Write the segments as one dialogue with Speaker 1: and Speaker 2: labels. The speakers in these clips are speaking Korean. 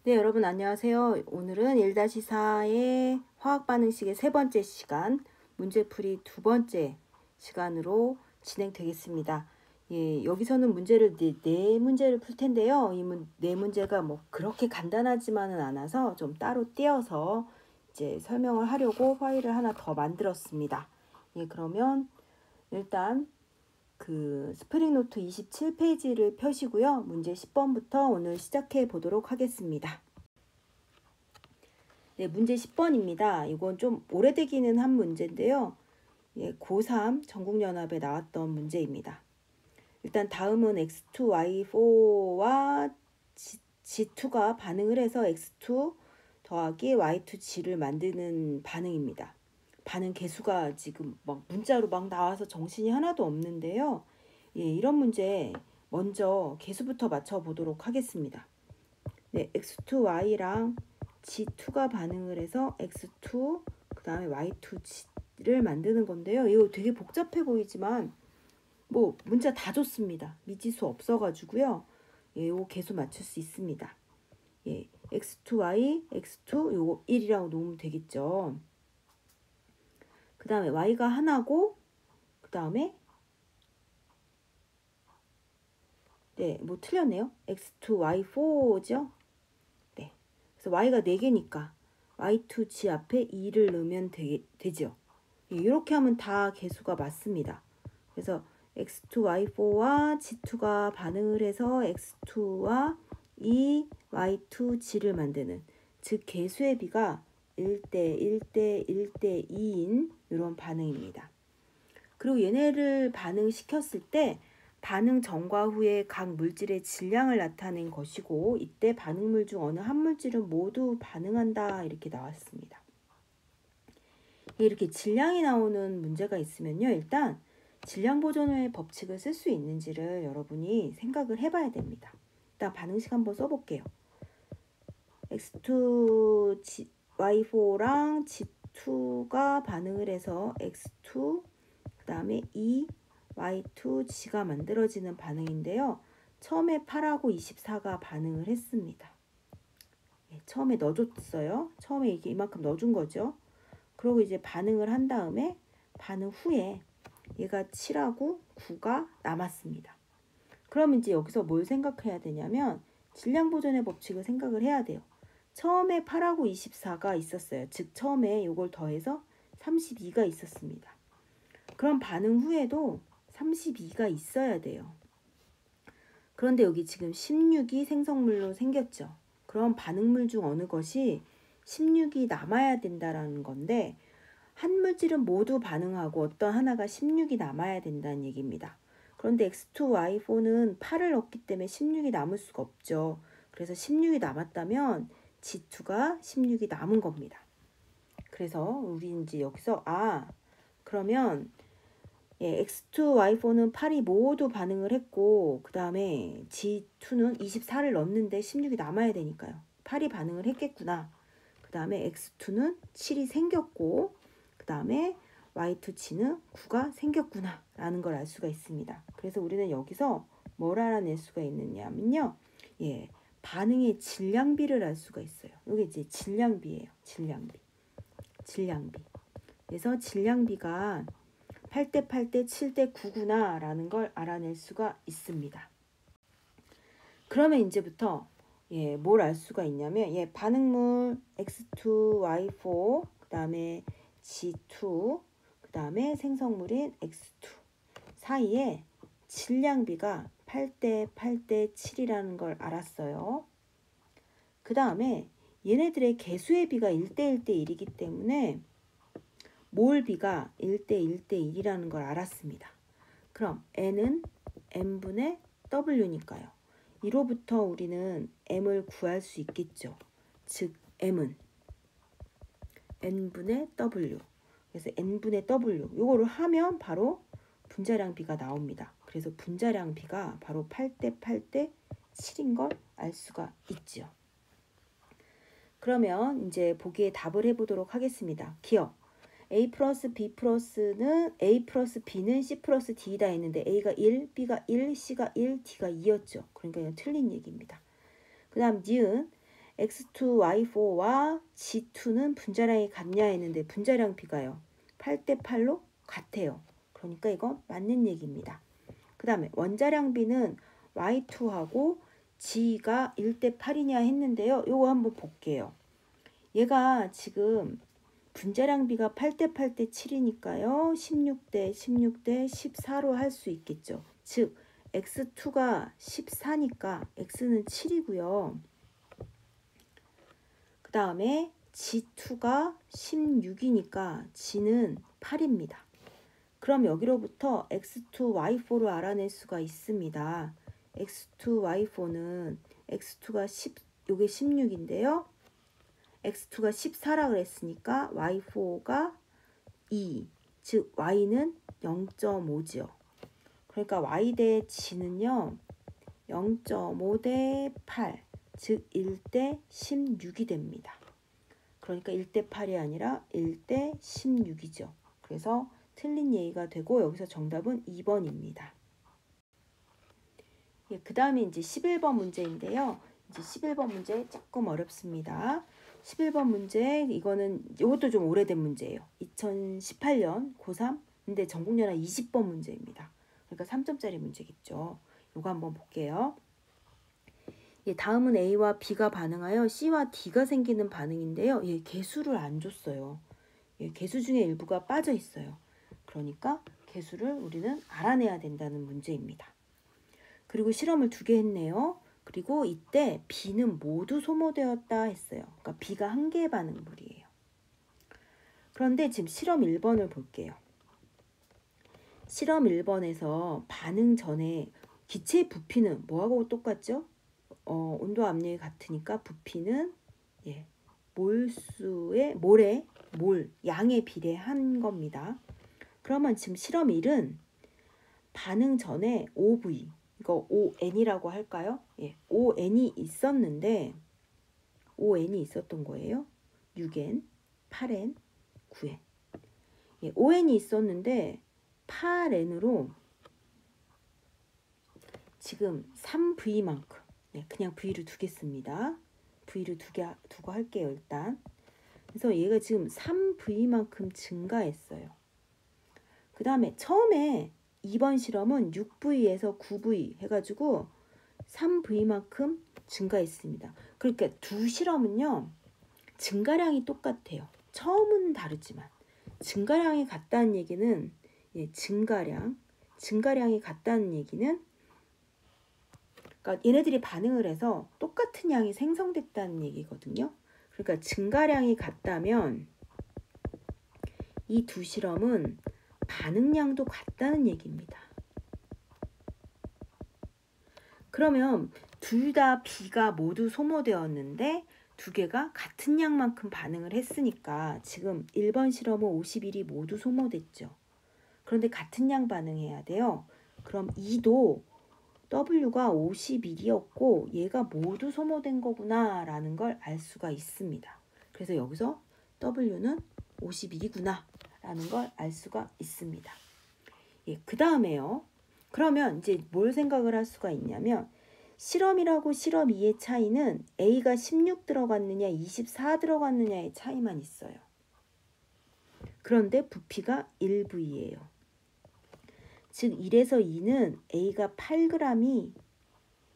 Speaker 1: 네, 여러분 안녕하세요. 오늘은 1-4의 화학반응식의 세 번째 시간, 문제풀이 두 번째 시간으로 진행되겠습니다. 예, 여기서는 문제를 네 문제를 풀 텐데요. 네 문제가 뭐 그렇게 간단하지만은 않아서 좀 따로 떼어서 이제 설명을 하려고 파일을 하나 더 만들었습니다. 예, 그러면 일단 그 스프링노트 27페이지를 펴시고요. 문제 10번부터 오늘 시작해 보도록 하겠습니다. 네, 문제 10번입니다. 이건 좀 오래되기는 한 문제인데요. 예, 고3 전국연합에 나왔던 문제입니다. 일단 다음은 x2y4와 g2가 반응을 해서 x2 더하기 y2g를 만드는 반응입니다. 반응 개수가 지금 막 문자로 막 나와서 정신이 하나도 없는데요. 예, 이런 문제 먼저 개수부터 맞춰보도록 하겠습니다. 네, x2y랑 g2가 반응을 해서 x2 그 다음에 y2g를 만드는 건데요. 이거 되게 복잡해 보이지만 뭐 문자 다 줬습니다. 미지수 없어가지고요. 예, 요거 개수 맞출 수 있습니다. 예, x2y, x2 요거 1이라고 놓으면 되겠죠. 그 다음에 y가 하나고 그 다음에 네, 뭐 틀렸네요. x2y4죠. 네, 그래서 y가 4개니까 y2g 앞에 2를 넣으면 되죠. 이렇게 하면 다 개수가 맞습니다. 그래서 x2y4와 g2가 반응을 해서 x2와 y2g를 만드는, 즉 개수의 비가 1대 1대 1대 2인 이런 반응입니다. 그리고 얘네를 반응시켰을 때 반응 전과 후에 각 물질의 질량을 나타낸 것이고, 이때 반응물 중 어느 한 물질은 모두 반응한다 이렇게 나왔습니다. 이렇게 질량이 나오는 문제가 있으면요, 일단 질량 보존의 법칙을 쓸 수 있는지를 여러분이 생각을 해봐야 됩니다. 일단 반응식 한번 써볼게요. x2 y4랑 g2가 반응을 해서 x2 그 다음에 y2g가 만들어지는 반응인데요. 처음에 8하고 24가 반응을 했습니다. 네, 처음에 넣어줬어요. 처음에 이게 이만큼 넣어준 거죠. 그리고 이제 반응을 한 다음에 반응 후에 얘가 7하고 9가 남았습니다. 그럼 이제 여기서 뭘 생각해야 되냐면 질량 보존의 법칙을 생각을 해야 돼요. 처음에 8하고 24가 있었어요. 즉 처음에 이걸 더해서 32가 있었습니다. 그럼 반응 후에도 32가 있어야 돼요. 그런데 여기 지금 16이 생성물로 생겼죠. 그럼 반응물 중 어느 것이 16이 남아야 된다라는 건데, 한 물질은 모두 반응하고 어떤 하나가 16이 남아야 된다는 얘기입니다. 그런데 x2y4는 8을 넣기 때문에 16이 남을 수가 없죠. 그래서 16이 남았다면 g2가 16이 남은 겁니다. 그래서 우리 이제 여기서 그러면 예, x2y4는 8이 모두 반응을 했고, 그 다음에 g2는 24를 넣었는데 16이 남아야 되니까요. 8이 반응을 했겠구나. 그 다음에 x2는 7이 생겼고, 그 다음에 y2g는 9가 생겼구나 라는 걸 알 수가 있습니다. 그래서 우리는 여기서 뭘 알아낼 수가 있느냐면요, 예, 반응의 질량비를 알 수가 있어요. 이게 이제 질량비예요. 질량비. 그래서 질량비가 8대 8대 7대 9구나 라는 걸 알아낼 수가 있습니다. 그러면 이제부터 뭘 알 수가 있냐면 반응물 x2y4 그 다음에 g2 그 다음에 생성물인 x2 사이에 질량비가 8대 8대 7이라는 걸 알았어요. 그 다음에 얘네들의 개수의 비가 1대 1대 1이기 때문에 몰비가 1대 1대 1이라는 걸 알았습니다. 그럼 N은 M분의 W니까요. 이로부터 우리는 M을 구할 수 있겠죠. 즉 M은 N분의 W. 그래서 N분의 W. 이거를 하면 바로 분자량비가 나옵니다. 그래서 분자량비가 바로 8대 8대 7인 걸 알 수가 있죠. 그러면 이제 보기에 답을 해보도록 하겠습니다. 기억. A 플러스 B 플러스는 A 플러스 B는 C 플러스 D다 했는데 A가 1, B가 1, C가 1, D가 2였죠. 그러니까 이건 틀린 얘기입니다. 그 다음 니은 X2Y4와 G2는 분자량이 같냐 했는데 분자량 비가요. 8대 8로 같아요. 그러니까 이건 맞는 얘기입니다. 그 다음에 원자량 비는 Y2하고 G가 1대 8이냐 했는데요. 요거 한번 볼게요. 얘가 지금 분자량 비가 8대 8대 7이니까요. 16대 16대 14로 할 수 있겠죠. 즉 X2가 14니까 X는 7이고요. 그 다음에 G2가 16이니까 G는 8입니다. 그럼 여기로부터 X2Y4를 알아낼 수가 있습니다. X2Y4는 X2가 10, 요게 16인데요. X2가 14라 그랬으니까 Y4가 2, 즉 Y는 0.5죠. 그러니까 Y 대 G는요. 0.5 대 8, 즉 1대 16이 됩니다. 그러니까 1대 8이 아니라 1대 16이죠. 그래서 틀린 예가 되고 여기서 정답은 2번입니다. 예, 그 다음에 이제 11번 문제인데요. 이제 11번 문제 조금 어렵습니다. 11번 문제 이것도 좀 오래된 문제예요. 2018년 고3 근데 전국연합 20번 문제입니다. 그러니까 3점짜리 문제겠죠. 이거 한번 볼게요. 예, 다음은 A와 B가 반응하여 C와 D가 생기는 반응인데요. 예, 개수를 안 줬어요. 예, 개수 중에 일부가 빠져 있어요. 그러니까 개수를 우리는 알아내야 된다는 문제입니다. 그리고 실험을 2개 했네요. 그리고 이때 B는 모두 소모되었다 했어요. 그러니까 B가 1개의 반응물이에요. 그런데 지금 실험 1번을 볼게요. 실험 1번에서 반응 전에 기체의 부피는 뭐하고 똑같죠? 온도 압력이 같으니까 부피는 몰의 양에 비례한 겁니다. 그러면 지금 실험 1은 반응 전에 OV, 이거 ON이라고 할까요? 예, ON이 있었는데 ON이 있었던 거예요. 6N, 8N, 9N. 예, ON이 있었는데 8N으로 지금 3V만큼 그냥 V를 두겠습니다. V를 두고 할게요, 일단. 그래서 얘가 지금 3V만큼 증가했어요. 그 다음에 처음에 2번 실험은 6V에서 9V 해가지고 3V만큼 증가했습니다. 그러니까 두 실험은요, 증가량이 똑같아요. 처음은 다르지만. 증가량이 같다는 얘기는, 증가량이 같다는 얘기는, 그러니까 얘네들이 반응을 해서 똑같은 양이 생성됐다는 얘기거든요. 그러니까 증가량이 같다면 이 두 실험은 반응량도 같다는 얘기입니다. 그러면 둘 다 B가 모두 소모되었는데 두 개가 같은 양만큼 반응을 했으니까 지금 1번 실험은 51이 모두 소모됐죠. 그런데 같은 양 반응해야 돼요. 그럼 2도 W가 51이었고 얘가 모두 소모된 거구나 라는 걸 알 수가 있습니다. 그래서 여기서 W는 51이구나 라는 걸 알 수가 있습니다. 예, 그 다음에요. 그러면 이제 뭘 생각을 할 수가 있냐면 실험이라고 실험 2의 차이는 A가 16 들어갔느냐 24 들어갔느냐의 차이만 있어요. 그런데 부피가 1V예요. 즉 1에서 2는 A가 8g이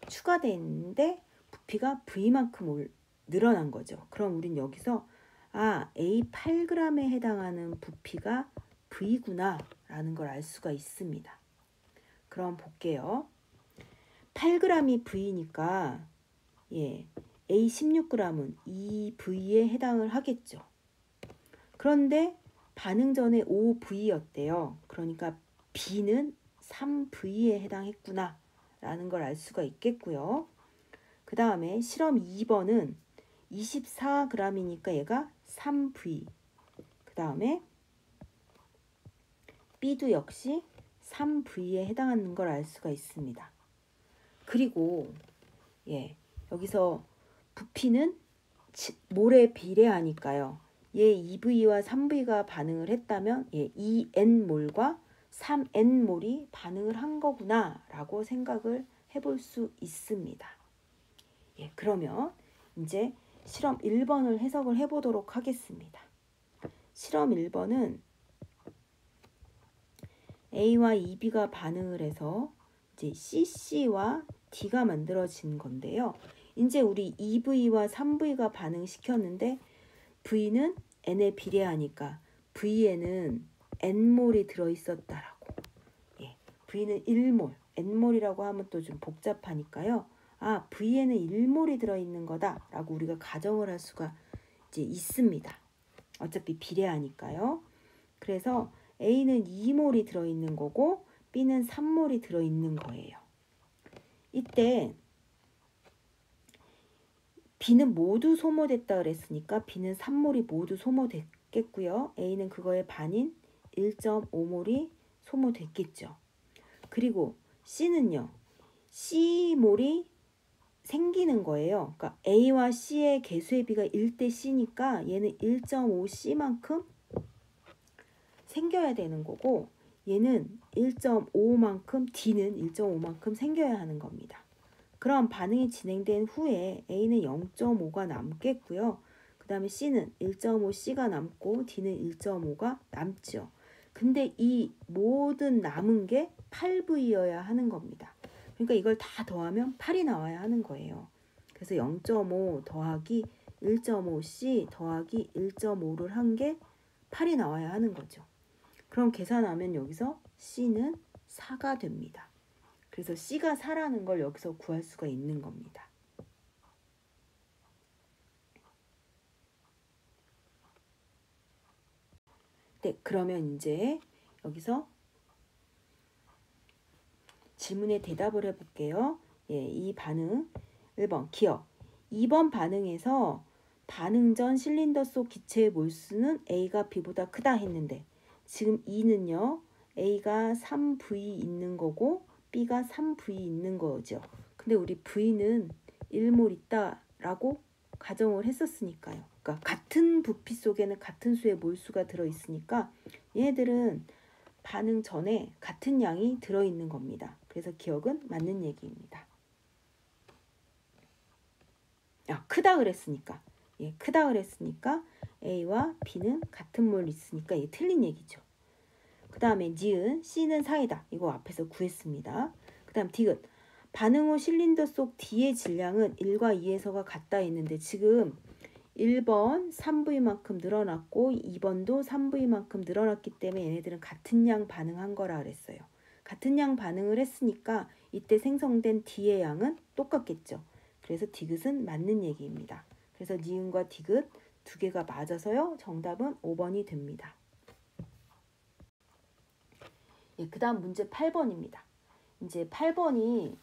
Speaker 1: 추가됐는데 부피가 V만큼 늘어난 거죠. 그럼 우린 여기서 A 8g에 해당하는 부피가 V구나 라는 걸 알 수가 있습니다. 그럼 볼게요. 8g이 V니까 A 16g은 2V에 해당을 하겠죠. 그런데 반응 전에 5V였대요. 그러니까 B는 3V에 해당했구나 라는 걸 알 수가 있겠고요. 그 다음에 실험 2번은 24g이니까 얘가 3V. 그 다음에 B도 역시 3V에 해당하는 걸 알 수가 있습니다. 그리고 여기서 부피는 몰에 비례하니까요. 얘 2V와 3V가 반응을 했다면 2N몰과 3N몰이 반응을 한 거구나 라고 생각을 해볼 수 있습니다. 그러면 이제 실험 1번을 해석을 해보도록 하겠습니다. 실험 1번은 A와 EB가 반응을 해서 이제 CC와 D가 만들어진 건데요. 이제 우리 2V와 3V가 반응시켰는데 V는 N에 비례하니까 V에는 N몰이 들어있었다라고. 예, V는 1몰, N몰이라고 하면 또 좀 복잡하니까요. 아, V에는 1몰이 들어있는 거다라고 우리가 가정을 할 수가 이제 있습니다. 어차피 비례하니까요. 그래서 A는 2몰이 들어있는 거고 B는 3몰이 들어있는 거예요. 이때 B는 모두 소모됐다 그랬으니까 B는 3몰이 모두 소모됐겠고요. A는 그거의 반인 1.5몰이 소모됐겠죠. 그리고 C는요. C몰이 생기는 거예요. 그러니까 A와 C의 개수의 비가 1대 C니까 얘는 1.5C만큼 생겨야 되는 거고 얘는 1.5만큼 D는 1.5만큼 생겨야 하는 겁니다. 그럼 반응이 진행된 후에 A는 0.5가 남겠고요. 그 다음에 C는 1.5C가 남고 D는 1.5가 남죠. 근데 이 모든 남은 게 8V여야 하는 겁니다. 그러니까 이걸 다 더하면 8이 나와야 하는 거예요. 그래서 0.5 더하기 1.5C 더하기 1.5를 한 게 8이 나와야 하는 거죠. 그럼 계산하면 여기서 C는 4가 됩니다. 그래서 C가 4라는 걸 여기서 구할 수가 있는 겁니다. 네, 그러면 이제 여기서 질문에 대답을 해볼게요. 예, 이 반응 1번 기억. 2번 반응에서 반응 전 실린더 속 기체의 몰수는 A가 B보다 크다 했는데 지금 2는요. A가 3V 있는 거고 B가 3V 있는 거죠. 근데 우리 V는 1몰 있다라고 가정을 했었으니까요. 그러니까 같은 부피 속에는 같은 수의 몰수가 들어있으니까 얘네들은 반응 전에 같은 양이 들어있는 겁니다. 그래서 기억은 맞는 얘기입니다. 크다 그랬으니까. 예, 크다 그랬으니까 A와 B는 같은 몰 있으니까 이게 틀린 얘기죠. 그 다음에 니은 C는 4이다. 이거 앞에서 구했습니다. 그 다음 디귿 반응 후 실린더 속 D의 질량은 1과 2에서가 같다 했는데 지금 1번 3V만큼 늘어났고 2번도 3V만큼 늘어났기 때문에 얘네들은 같은 양 반응한 거라 그랬어요. 같은 양 반응을 했으니까 이때 생성된 D의 양은 똑같겠죠. 그래서 디귿은 맞는 얘기입니다. 그래서 니은과 디귿 두 개가 맞아서요. 정답은 5번이 됩니다. 예, 그 다음 문제 8번입니다. 이제 8번이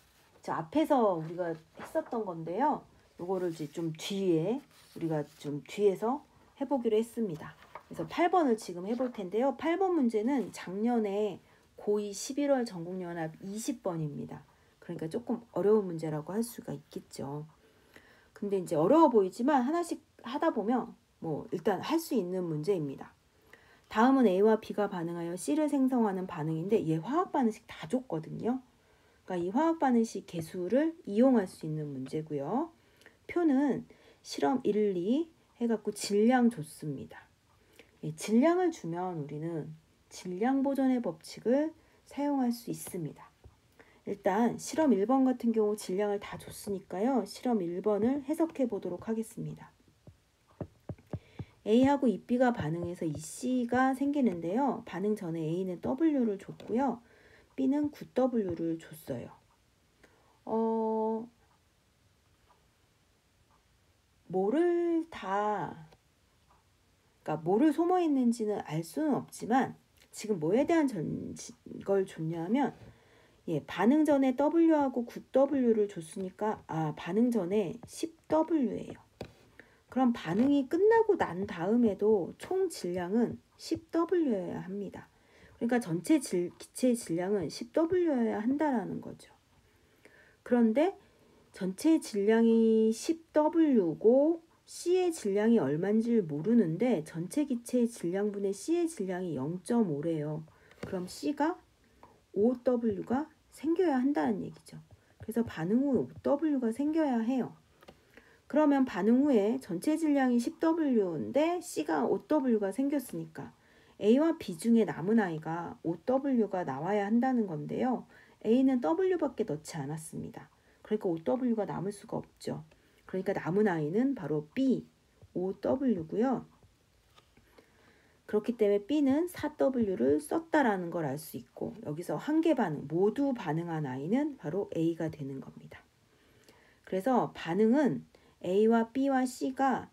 Speaker 1: 저 앞에서 우리가 했었던 건데요. 요거를 이제 좀 뒤에 우리가 좀 뒤에서 해보기로 했습니다. 그래서 8번을 지금 해볼 텐데요. 8번 문제는 작년에 고2 11월 전국연합 20번입니다. 그러니까 조금 어려운 문제라고 할 수가 있겠죠. 근데 이제 어려워 보이지만 하나씩 하다 보면 뭐 일단 할 수 있는 문제입니다. 다음은 A와 B가 반응하여 C를 생성하는 반응인데 얘 화학 반응식 다 줬거든요. 그러니까 이 화학 반응식 개수를 이용할 수 있는 문제고요. 표는 실험 1, 2 해갖고 질량 줬습니다. 예, 질량을 주면 우리는 질량 보존의 법칙을 사용할 수 있습니다. 일단 실험 1번 같은 경우 질량을 다 줬으니까요. 실험 1번을 해석해 보도록 하겠습니다. A하고 EB가 반응해서 EC가 생기는데요. 반응 전에 A는 W를 줬고요. B는 9W를 줬어요. 뭐를 그러니까 뭐를 소모했는지는 알 수는 없지만 지금 뭐에 대한 걸 줬냐면 예, 반응 전에 W하고 9W를 줬으니까 반응 전에 10W예요. 그럼 반응이 끝나고 난 다음에도 총 질량은 10W여야 합니다. 그러니까 전체 기체의 질량은 10W여야 한다라는 거죠. 그런데 전체 질량이 10W고 C의 질량이 얼마인지를 모르는데 전체 기체의 질량분의 C의 질량이 0.5래요. 그럼 C가 5W가 생겨야 한다는 얘기죠. 그래서 반응 후 5W가 생겨야 해요. 그러면 반응 후에 전체 질량이 10W인데 C가 5W가 생겼으니까 A와 B 중에 남은 I가 5W가 나와야 한다는 건데요. A는 W밖에 넣지 않았습니다. 그러니까 5W가 남을 수가 없죠. 그러니까 남은 I는 바로 B, 5W고요. 그렇기 때문에 B는 4W를 썼다라는 걸 알 수 있고 여기서 한 개 반응, 모두 반응한 I는 바로 A가 되는 겁니다. 그래서 반응은 A와 B와 C가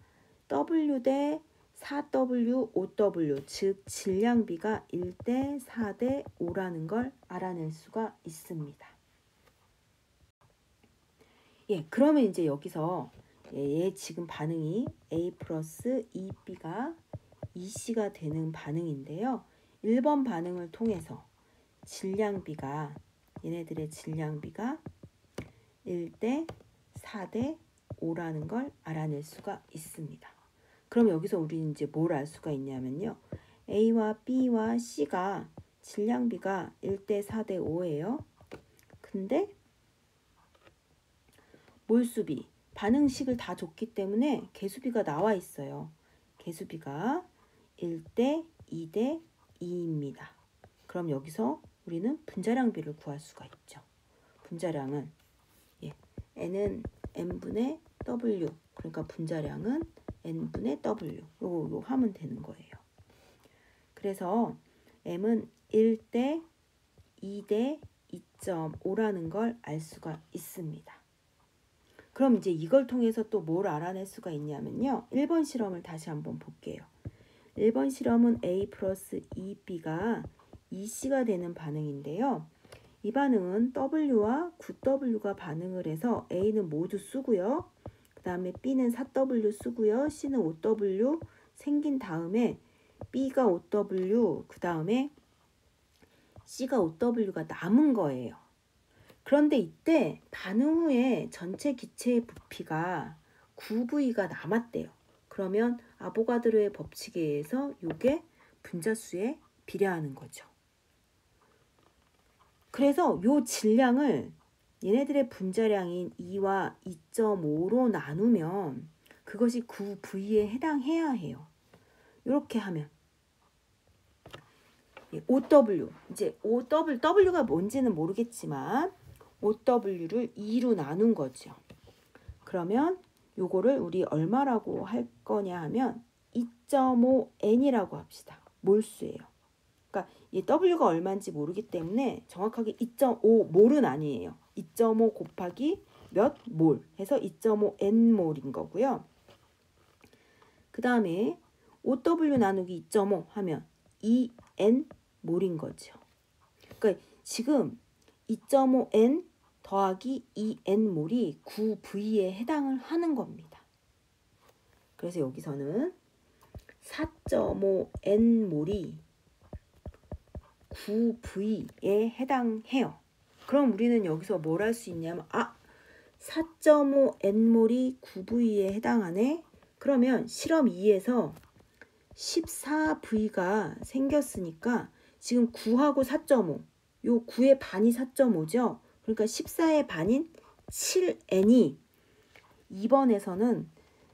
Speaker 1: W 대 4W, 5W, 즉 질량비가 1대 4대 5라는 걸 알아낼 수가 있습니다. 예, 그러면 이제 여기서 얘 지금 반응이 A 플러스 2B가 2C가 되는 반응인데요. 1번 반응을 통해서 질량비가 얘네들의 질량비가 1대 4대 5라는 걸 알아낼 수가 있습니다. 그럼 여기서 우리는 이제 뭘 알 수가 있냐면요. A와 B와 C가 질량비가 1대 4대 5예요. 근데 몰수비, 반응식을 다 줬기 때문에 개수비가 나와 있어요. 개수비가 1대 2대 2입니다. 그럼 여기서 우리는 분자량비를 구할 수가 있죠. 분자량은 N은 N분의 W, 그러니까 분자량은 N분의 W. 요거 하면 되는 거예요. 그래서 M은 1대 2대 2.5라는 걸 알 수가 있습니다. 그럼 이제 이걸 통해서 또 뭘 알아낼 수가 있냐면요. 1번 실험을 다시 한번 볼게요. 1번 실험은 A 플러스 2B가 2C가 되는 반응인데요. 이 반응은 W와 9W가 반응을 해서 A는 모두 쓰고요. 그 다음에 B는 4W 쓰고요. C는 5W 생긴 다음에 B가 5W, 그 다음에 C가 5W가 남은 거예요. 그런데 이때 반응 후에 전체 기체의 부피가 9V가 남았대요. 그러면 아보가드로의 법칙에 의해서 이게 분자수에 비례하는 거죠. 그래서 요 질량을 얘네들의 분자량인 2와 2.5로 나누면 그것이 9V에 해당해야 해요. 이렇게 하면 5W, 이제 5W가 뭔지는 모르겠지만 5W를 2로 나눈 거죠. 그러면 요거를 우리 얼마라고 할 거냐 하면 2.5N이라고 합시다. 몰수예요. 그러니까 이 W가 얼마인지 모르기 때문에 정확하게 2.5몰은 아니에요. 2.5 곱하기 몇 몰 해서 2.5N 몰인 거고요. 그 다음에 5W 나누기 2.5 하면 2N 몰인 거죠. 그러니까 지금 2.5N 더하기 2N 몰이 9V에 해당을 하는 겁니다. 그래서 여기서는 4.5N 몰이 9V에 해당해요. 그럼 우리는 여기서 뭘 할 수 있냐면 4.5N몰이 9V에 해당하네. 그러면 실험 2에서 14V가 생겼으니까 지금 9하고 4.5, 요 9의 반이 4.5죠. 그러니까 14의 반인 7N이 2번에서는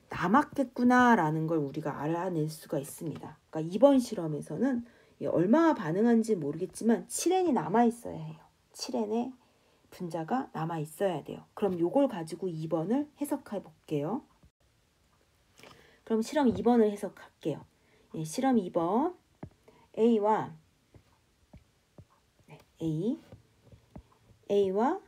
Speaker 1: 남았겠구나라는 걸 우리가 알아낼 수가 있습니다. 그러니까 2번 실험에서는 얼마나 반응한지 모르겠지만 7N이 남아있어야 해요. 7N의 분자가 남아있어야 돼요. 그럼 요걸 가지고 2번을 해석해 볼게요. 그럼 실험 2번을 해석할게요. 실험 2번 A와 A와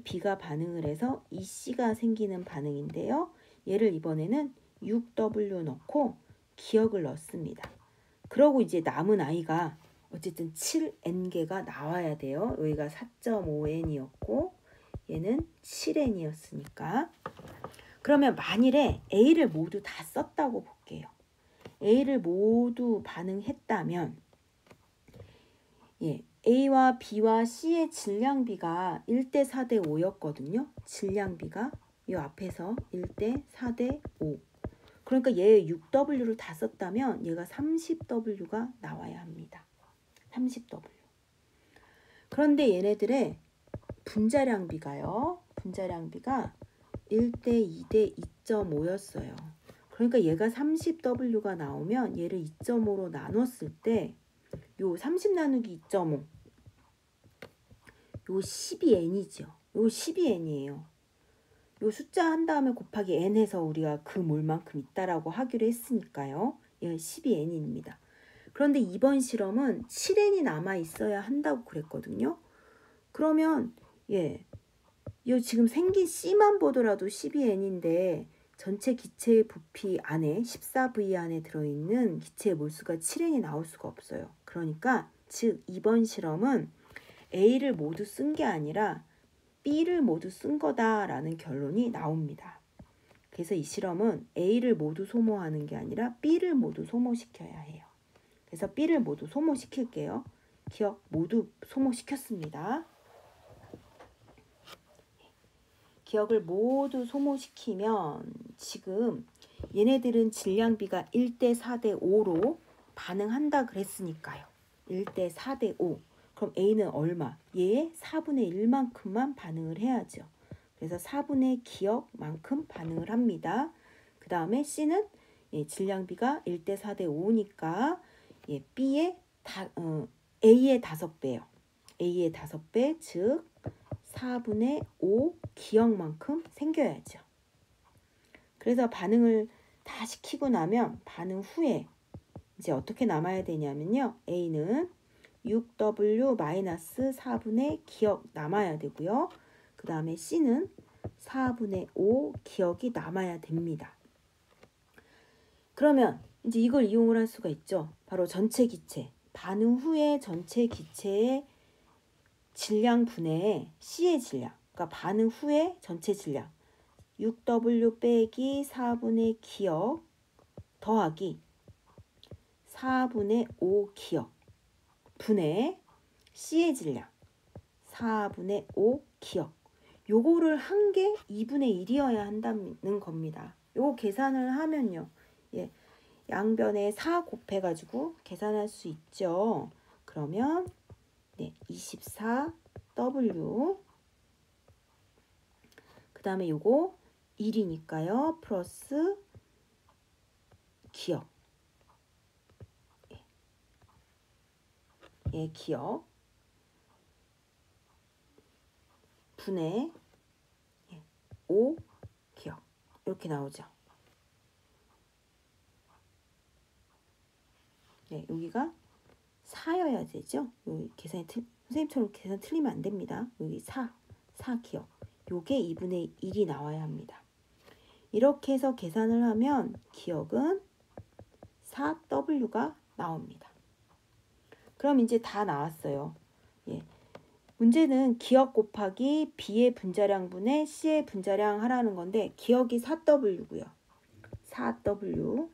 Speaker 1: B가 반응을 해서 C가 생기는 반응인데요. 얘를 이번에는 6W 넣고 기억을 넣습니다. 그러고 이제 남은 I가 어쨌든 7N개가 나와야 돼요. 여기가 4.5N이었고 얘는 7N이었으니까. 그러면 만일에 A를 모두 다 썼다고 볼게요. A를 모두 반응했다면 A와 B와 C의 질량비가 1대 4대 5였거든요. 질량비가 이 앞에서 1대 4대 5. 그러니까 얘 6W를 다 썼다면 얘가 30W가 나와야 합니다. 30W. 그런데 얘네들의 분자량비가요. 분자량비가 1대 2대 2.5였어요. 그러니까 얘가 30W가 나오면 얘를 2.5로 나눴을 때 요 30 나누기 2.5 요 12N이죠. 요 12N이에요. 요 숫자 한 다음에 곱하기 N 해서 우리가 그 몰만큼 있다라고 하기로 했으니까요. 얘는 12N입니다. 그런데 이번 실험은 7N이 남아 있어야 한다고 그랬거든요. 그러면 요 지금 생긴 C만 보더라도 12N인데 전체 기체의 부피 안에 14V 안에 들어있는 기체의 몰수가 7N이 나올 수가 없어요. 그러니까 즉 이번 실험은 A를 모두 쓴 게 아니라 B를 모두 쓴 거다라는 결론이 나옵니다. 그래서 이 실험은 A를 모두 소모하는 게 아니라 B를 모두 소모시켜야 해요. 그래서 B를 모두 소모시킬게요. 기억 모두 소모시켰습니다. 기억을 모두 소모시키면 지금 얘네들은 질량비가 1대 4대 5로 반응한다 그랬으니까요. 1대 4대 5. 그럼 A는 얼마? 얘의 4분의 1만큼만 반응을 해야죠. 그래서 4분의 기억만큼 반응을 합니다. 그 다음에 C는 질량비가 1대 4대 5니까 B의 A의 5배예요. A의 5배, 즉 4분의 5 기억만큼 생겨야죠. 그래서 반응을 다 시키고 나면 반응 후에 이제 어떻게 남아야 되냐면요. A는 6W-4분의 기억 남아야 되고요. 그 다음에 C는 4분의 5 기억이 남아야 됩니다. 그러면 이제 이걸 이용을 할 수가 있죠. 바로 전체 기체. 반응 후에 전체 기체의 질량 분의 C의 질량. 그러니까 반응 후에 전체 질량. 6W 빼기 4분의 기억 더하기 4분의 5 기억 분의 C의 질량 4분의 5 기억. 요거를 한 게 2분의 1이어야 한다는 겁니다. 요거 계산을 하면요. 양변에 4 곱해가지고 계산할 수 있죠. 그러면 24W 그 다음에 요거 1이니까요. 플러스 기억. 기억 분의 5 기억. 이렇게 나오죠. 여기가 4여야 되죠. 여기 계산이 선생님처럼 계산 틀리면 안 됩니다. 여기 4 기억. 요게 2분의 1이 나와야 합니다. 이렇게 해서 계산을 하면 기억은 4W가 나옵니다. 그럼 이제 다 나왔어요. 문제는 기억 곱하기 B의 분자량분의 C의 분자량 하라는 건데 기억이 4W고요. 4W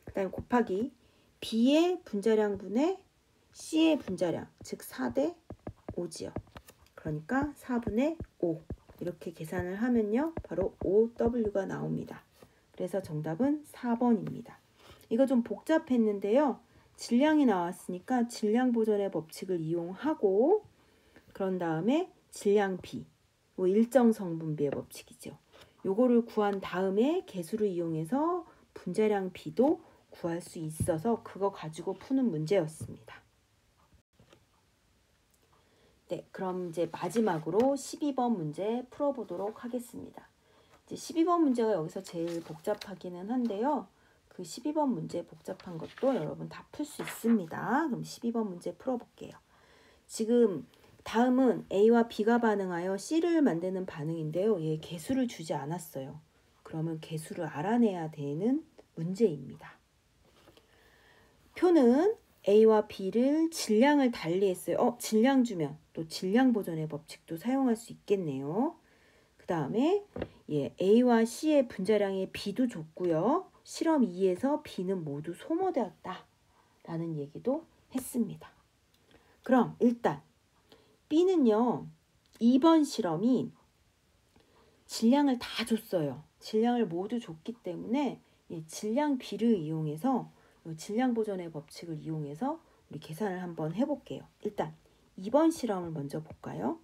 Speaker 1: 그 다음에 곱하기 B의 분자량분의 C의 분자량 즉 4대 5지요. 그러니까 4분의 5 이렇게 계산을 하면요. 바로 5W가 나옵니다. 그래서 정답은 4번입니다. 이거 좀 복잡했는데요. 질량이 나왔으니까 질량 보존의 법칙을 이용하고 그런 다음에 질량비, 일정 성분비의 법칙이죠. 요거를 구한 다음에 계수를 이용해서 분자량 비도 구할 수 있어서 그거 가지고 푸는 문제였습니다. 그럼 이제 마지막으로 12번 문제 풀어보도록 하겠습니다. 이제 12번 문제가 여기서 제일 복잡하기는 한데요. 그 12번 문제 복잡한 것도 여러분 다 풀 수 있습니다. 그럼 12번 문제 풀어볼게요. 지금 다음은 A와 B가 반응하여 C를 만드는 반응인데요. 얘 개수를 주지 않았어요. 그러면 개수를 알아내야 되는 문제입니다. 표는 A와 B를 질량을 달리했어요. 질량 주면 또 질량 보존의 법칙도 사용할 수 있겠네요. 그 다음에 A와 C의 분자량의 B도 줬고요. 실험 2에서 B는 모두 소모되었다 라는 얘기도 했습니다. 그럼 일단 B는요. 2번 실험이 질량을 다 줬어요. 질량을 모두 줬기 때문에 질량 B를 이용해서 질량 보존의 법칙을 이용해서 우리 계산을 한번 해볼게요. 일단 2번 실험을 먼저 볼까요?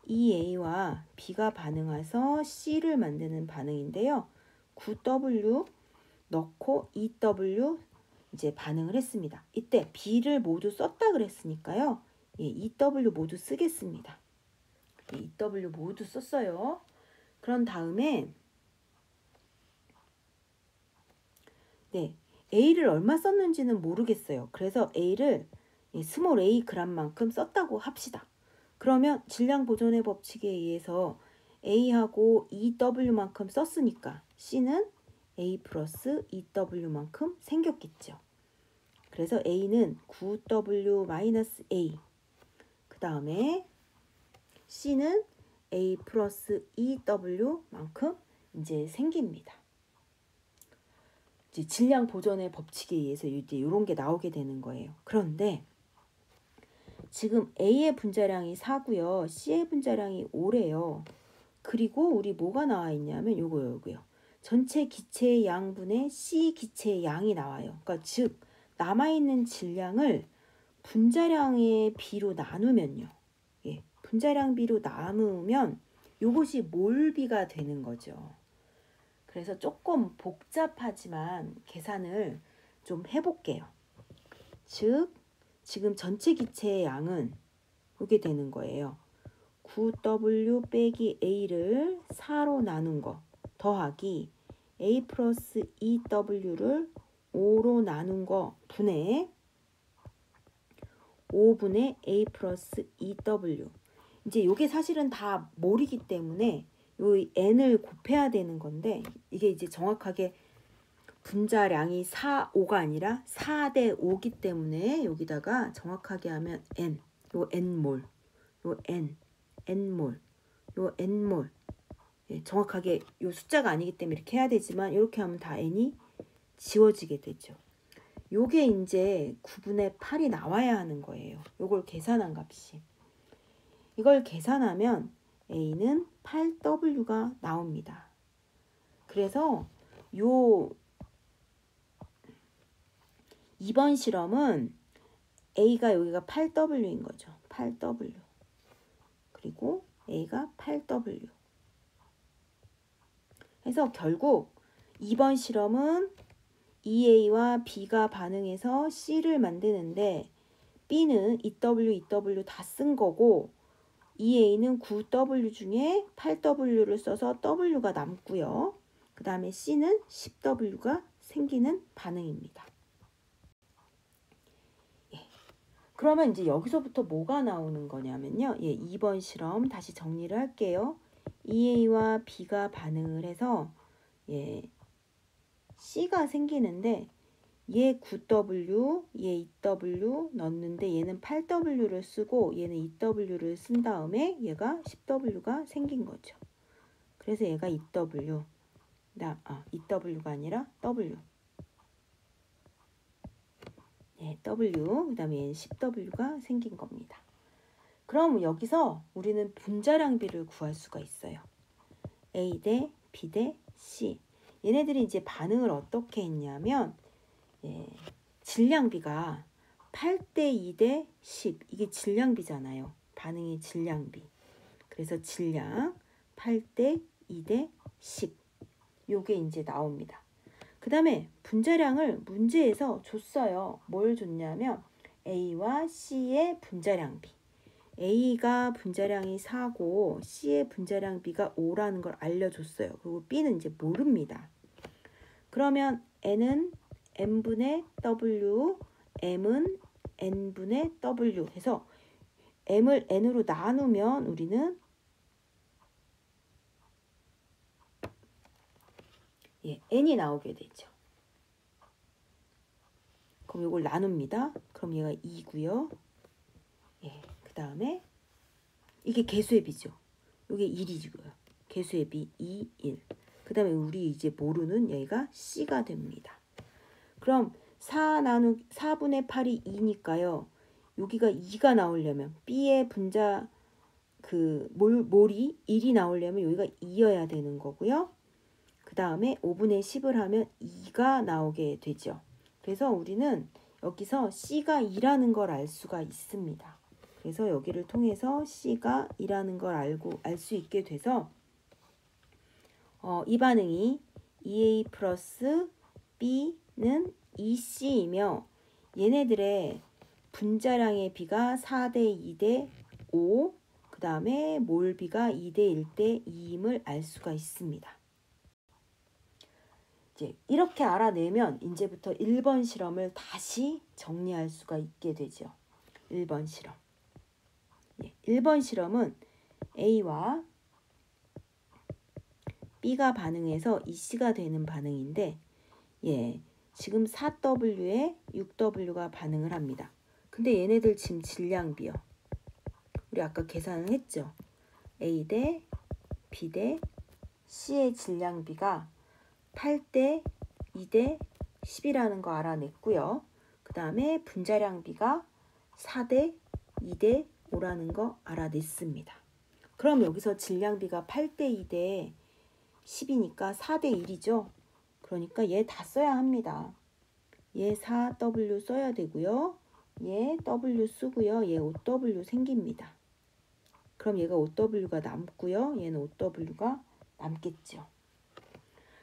Speaker 1: EA와 B가 반응해서 C를 만드는 반응인데요. 9W 넣고 EW 이제 반응을 했습니다. 이때 B를 모두 썼다 그랬으니까요. EW 모두 쓰겠습니다. EW 모두 썼어요. 그런 다음에 A를 얼마 썼는지는 모르겠어요. 그래서 A를 스몰 a g만큼 썼다고 합시다. 그러면 질량 보존의 법칙에 의해서 A하고 EW만큼 썼으니까 C는 A 플러스 EW만큼 생겼겠죠. 그래서 A는 9W-A. 그 다음에 C는 A 플러스 EW만큼 이제 생깁니다. 이제 질량 보존의 법칙에 의해서 이제 이런 게 나오게 되는 거예요. 그런데 지금 A의 분자량이 4고요. C의 분자량이 5래요. 그리고 우리 뭐가 나와 있냐면 요거요. 전체 기체의 양분의 C 기체의 양이 나와요. 그러니까 즉 남아있는 질량을 분자량의 비로 나누면요. 분자량 비로 나누면 요것이 몰비가 되는 거죠. 그래서 조금 복잡하지만 계산을 좀 해볼게요. 즉 지금 전체 기체의 양은 이게 되는 거예요. 9W 빼기 A를 4로 나눈 거 더하기 A 플러스 EW를 5로 나눈 거 분의 5분의 A 플러스 EW. 이제 이게 사실은 다 몰이기 때문에 요 n을 곱해야 되는 건데 이게 이제 정확하게 분자량이 4, 5가 아니라 4대 5기 때문에 여기다가 정확하게 하면 n, 요 n몰, 요 n몰, 요 n몰. 정확하게 요 숫자가 아니기 때문에 이렇게 해야 되지만 이렇게 하면 다 n이 지워지게 되죠. 요게 이제 9분의 8이 나와야 하는 거예요. 요걸 계산한 값이. 이걸 계산하면 A는 8W가 나옵니다. 그래서 요 이번 실험은 A가 여기가 8W인 거죠. 8W. 그리고 A가 8W. 그래서 결국 이번 실험은 EA와 B가 반응해서 C를 만드는데 B는 EW 다 쓴 거고 EA는 9W 중에 8W를 써서 W가 남고요. 그 다음에 C는 10W가 생기는 반응입니다. 그러면 이제 여기서부터 뭐가 나오는 거냐면요. 2번 실험 다시 정리를 할게요. EA와 B가 반응을 해서 C가 생기는데 얘 9W, 얘 EW 넣었는데 얘는 8W를 쓰고 얘는 EW를 쓴 다음에 얘가 10W가 생긴 거죠. 그래서 얘가 EW가 아니라 W. W, 그 다음에 얘는 10W가 생긴 겁니다. 그럼 여기서 우리는 분자량비를 구할 수가 있어요. A 대 B 대 C. 얘네들이 이제 반응을 어떻게 했냐면 질량비가 8대 2 대 10. 이게 질량비잖아요. 반응의 질량비. 그래서 질량 8대 2 대 10. 요게 이제 나옵니다. 그 다음에 분자량을 문제에서 줬어요. 뭘 줬냐면 A와 C의 분자량비. A가 분자량이 4고 C의 분자량비가 5라는 걸 알려줬어요. 그리고 B는 이제 모릅니다. 그러면 N은 N분의 W, M은 N분의 W 해서 M을 N으로 나누면 우리는 N이 나오게 되죠. 그럼 이걸 나눕니다. 그럼 얘가 2고요. 그 다음에 이게 개수의 비죠. 이게 1이고요. 개수의 비 2, 1. 그 다음에 우리 이제 모르는 얘가 C가 됩니다. 그럼 4분의 8이 2니까요. 여기가 2가 나오려면 B의 분자 몰이 1이 나오려면 여기가 2여야 되는 거고요. 그 다음에 5분의 10을 하면 2가 나오게 되죠. 그래서 우리는 여기서 C가 2라는 걸 알 수가 있습니다. 그래서 여기를 통해서 C가 2라는 걸 알 수 있게 돼서 이 반응이 2A 플러스 B는 2C이며 얘네들의 분자량의 비가 4대 2대 5, 그 다음에 몰비가 2대 1대 2임을 알 수가 있습니다. 이제 이렇게 알아내면 이제부터 1번 실험을 다시 정리할 수가 있게 되죠. 1번 실험. 1번 실험은 A와 B가 반응해서 2C가 되는 반응인데 지금 4W에 6W가 반응을 합니다. 근데 얘네들 지금 질량비요. 우리 아까 계산을 했죠. A 대 B 대 C의 질량비가 8대 2대 10이라는 거 알아냈고요. 그 다음에 분자량비가 4대 2대 5라는 거 알아냈습니다. 그럼 여기서 질량비가 8대 2대 10이니까 4대 1이죠. 그러니까 얘 다 써야 합니다. 얘 4W 써야 되고요. 얘 W 쓰고요. 얘 5W 생깁니다. 그럼 얘가 5W가 남고요. 얘는 5W가 남겠죠.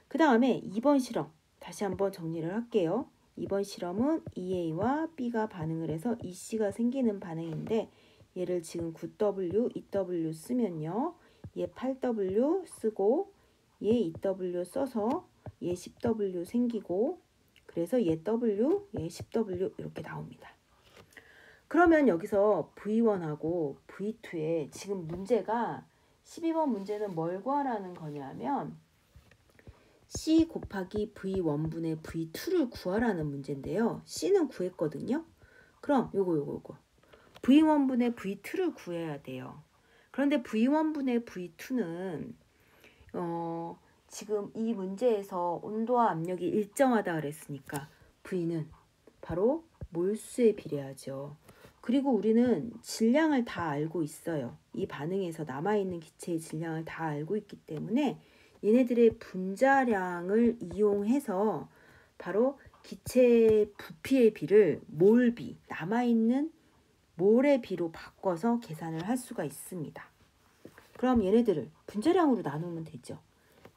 Speaker 1: 그 다음에 2번 실험 다시 한번 정리를 할게요. 2번 실험은 EA와 B가 반응을 해서 EC가 생기는 반응인데 얘를 지금 9W, 2W 쓰면요. 얘 8W 쓰고 얘 2W 써서 얘 10W 생기고 그래서 얘 W, 얘 10W 이렇게 나옵니다. 그러면 여기서 V1하고 V2에 지금 문제가 12번 문제는 뭘 구하라는 거냐면 C 곱하기 V1분의 V2를 구하라는 문제인데요. C는 구했거든요. 그럼 요거 V1분의 V2를 구해야 돼요. 그런데 V1분의 V2는 지금 이 문제에서 온도와 압력이 일정하다 그랬으니까 V는 바로 몰수에 비례하죠. 그리고 우리는 질량을 다 알고 있어요. 이 반응에서 남아있는 기체의 질량을 다 알고 있기 때문에 얘네들의 분자량을 이용해서 바로 기체의 부피의 비를 몰비, 남아있는 몰의 비로 바꿔서 계산을 할 수가 있습니다. 그럼 얘네들을 분자량으로 나누면 되죠.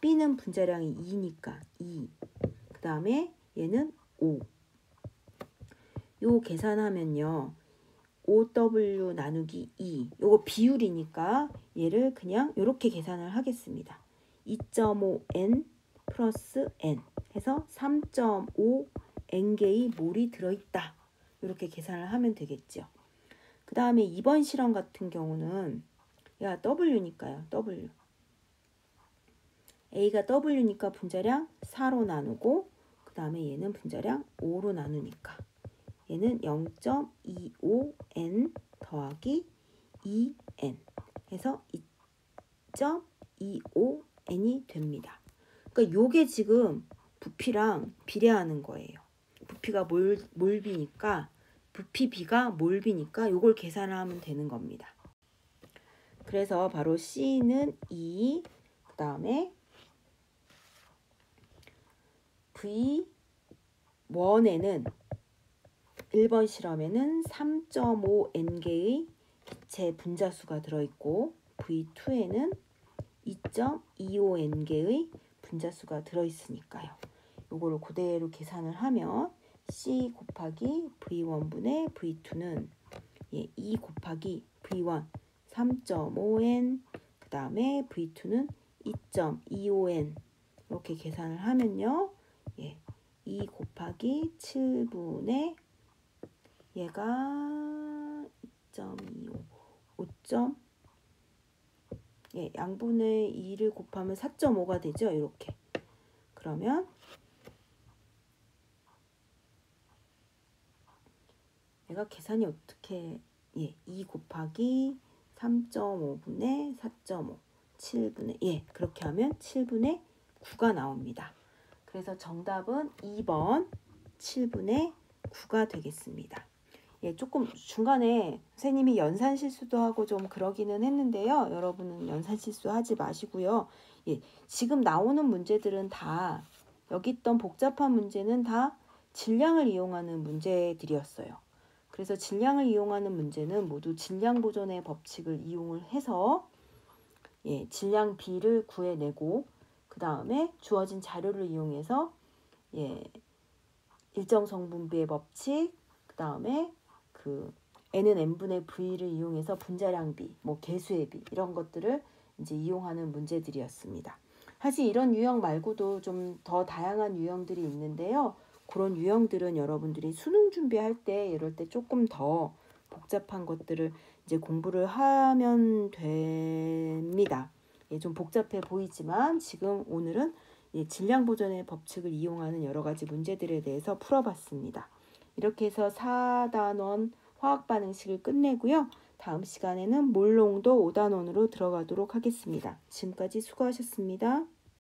Speaker 1: B는 분자량이 2니까 2, 그 다음에 얘는 5. 요 계산하면요. 5W 나누기 2. 요거 비율이니까 얘를 그냥 이렇게 계산을 하겠습니다. 2.5N 플러스 N 해서 3.5N개의 몰이 들어있다. 이렇게 계산을 하면 되겠죠. 그 다음에 2번 실험 같은 경우는 W니까요. W. A가 W니까 분자량 4로 나누고 그 다음에 얘는 분자량 5로 나누니까 얘는 0.25N 더하기 2N 해서 2.25N이 됩니다. 그러니까 요게 지금 부피랑 비례하는 거예요. 부피가 몰비니까 부피비가 몰비니까 요걸 계산을 하면 되는 겁니다. 그래서 바로 C는 2, 그 다음에 V1에는 1번 실험에는 3.5N개의 기체 분자수가 들어있고 V2에는 2.25N개의 분자수가 들어있으니까요. 요거를 그대로 계산을 하면 C 곱하기 V1분의 V2는 2 곱하기 V1 3.5N 그 다음에 V2는 2.25N 이렇게 계산을 하면요. 2 곱하기 7분의 얘가 2.25 5점 양분의 2를 곱하면 4.5가 되죠. 이렇게. 그러면 얘가 계산이 어떻게 2 곱하기 3.5분의 4.5 7분의 그렇게 하면 7분의 9가 나옵니다. 그래서 정답은 2번 7분의 9가 되겠습니다. 조금 중간에 선생님이 연산 실수도 하고 좀 그러기는 했는데요. 여러분은 연산 실수 하지 마시고요. 지금 나오는 문제들은 다 여기 있던 복잡한 문제는 다 질량을 이용하는 문제들이었어요. 그래서 질량을 이용하는 문제는 모두 질량 보존의 법칙을 이용을 해서 질량 B를 구해내고 그 다음에 주어진 자료를 이용해서 일정 성분비의 법칙, 그 다음에 그 N은 N분의 V를 이용해서 분자량 B, 뭐 개수의 B 이런 것들을 이제 이용하는 문제들이었습니다. 사실 이런 유형 말고도 좀 더 다양한 유형들이 있는데요. 그런 유형들은 여러분들이 수능 준비할 때 이럴 때 조금 더 복잡한 것들을 이제 공부를 하면 됩니다. 좀 복잡해 보이지만 지금 오늘은 질량 보존의 법칙을 이용하는 여러 가지 문제들에 대해서 풀어봤습니다. 이렇게 해서 4단원 화학 반응식을 끝내고요. 다음 시간에는 몰농도 5단원으로 들어가도록 하겠습니다. 지금까지 수고하셨습니다.